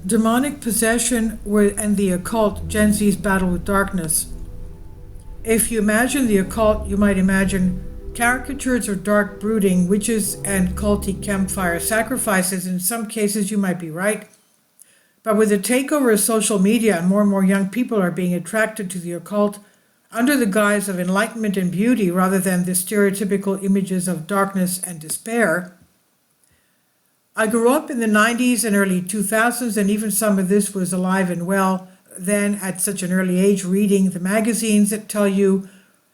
Demonic possession and the occult, Gen Z's battle with darkness. If you imagine the occult, you might imagine caricatures of dark brooding, witches, and culty campfire sacrifices. In some cases, you might be right. But with the takeover of social media, and more young people are being attracted to the occult under the guise of enlightenment and beauty rather than the stereotypical images of darkness and despair. I grew up in the 90s and early 2000s, and even some of this was alive and well then at such an early age, reading the magazines that tell you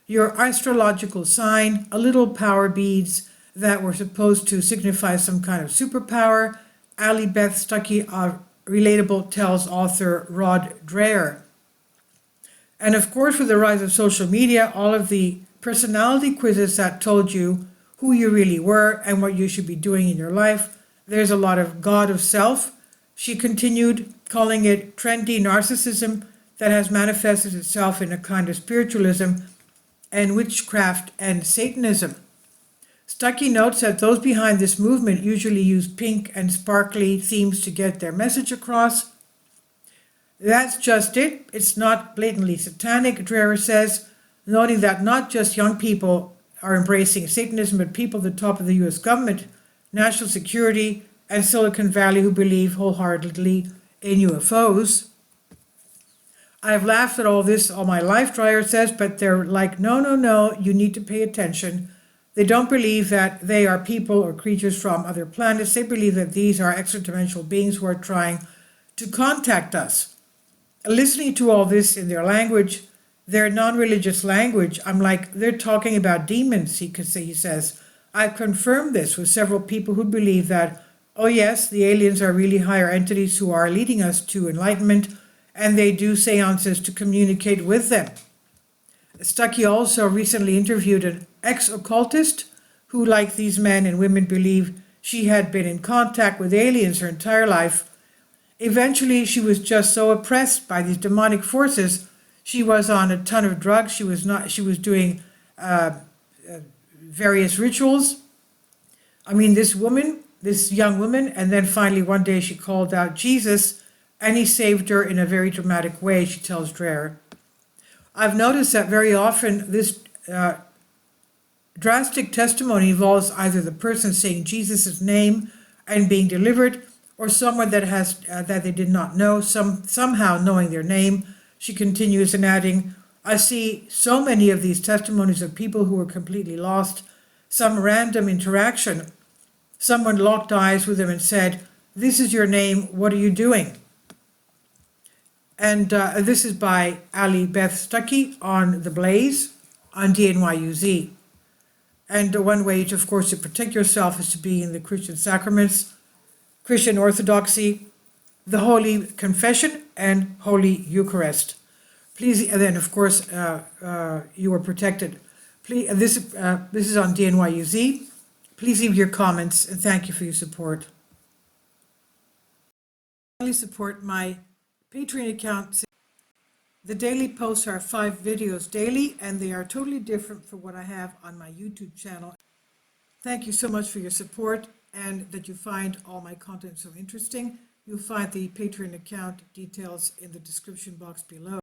your astrological sign, a little power beads that were supposed to signify some kind of superpower. Ali Beth Stuckey of Relatable tells author Rod Dreher. And of course, with the rise of social media, all of the personality quizzes that told you who you really were and what you should be doing in your life. There's a lot of God of self. She continued, calling it trendy narcissism that has manifested itself in a kind of spiritualism and witchcraft and Satanism. Stuckey notes that those behind this movement usually use pink and sparkly themes to get their message across. That's just it. It's not blatantly satanic, Dreher says, noting that not just young people are embracing Satanism, but people at the top of the U.S. government, national security, and Silicon Valley who believe wholeheartedly in UFOs. I've laughed at all this all my life, Dreher says, but they're like, no, you need to pay attention. They don't believe that they are people or creatures from other planets. They believe that these are extra-dimensional beings who are trying to contact us. Listening to all this in their language, their non-religious language, I'm like, they're talking about demons, he says. I've confirmed this with several people who believe that, oh yes, the aliens are really higher entities who are leading us to enlightenment, and they do seances to communicate with them. Stuckey also recently interviewed an ex-occultist who, like these men and women, believe she had been in contact with aliens her entire life. Eventually, she was just so oppressed by these demonic forces, she was on a ton of drugs. She was doing various rituals. I mean, this young woman, and then finally one day she called out Jesus, and he saved her in a very dramatic way, she tells Dreher. I've noticed that very often this drastic testimony involves either the person saying Jesus' name and being delivered, or someone that they did not know, somehow knowing their name. She continues and adding, I see so many of these testimonies of people who were completely lost, some random interaction. Someone locked eyes with them and said, this is your name, what are you doing? And this is by Ali Beth Stuckey on The Blaze on DNYUZ. And one way, of course, to protect yourself is to be in the Christian sacraments, Christian Orthodoxy, the Holy Confession, and Holy Eucharist. Please, and then of course, you are protected. Please, this is on DNYUZ. Please leave your comments, and thank you for your support. Please support my Patreon account. The daily posts are 5 videos daily, and they are totally different from what I have on my YouTube channel. Thank you so much for your support, and that you find all my content so interesting. You'll find the Patreon account details in the description box below.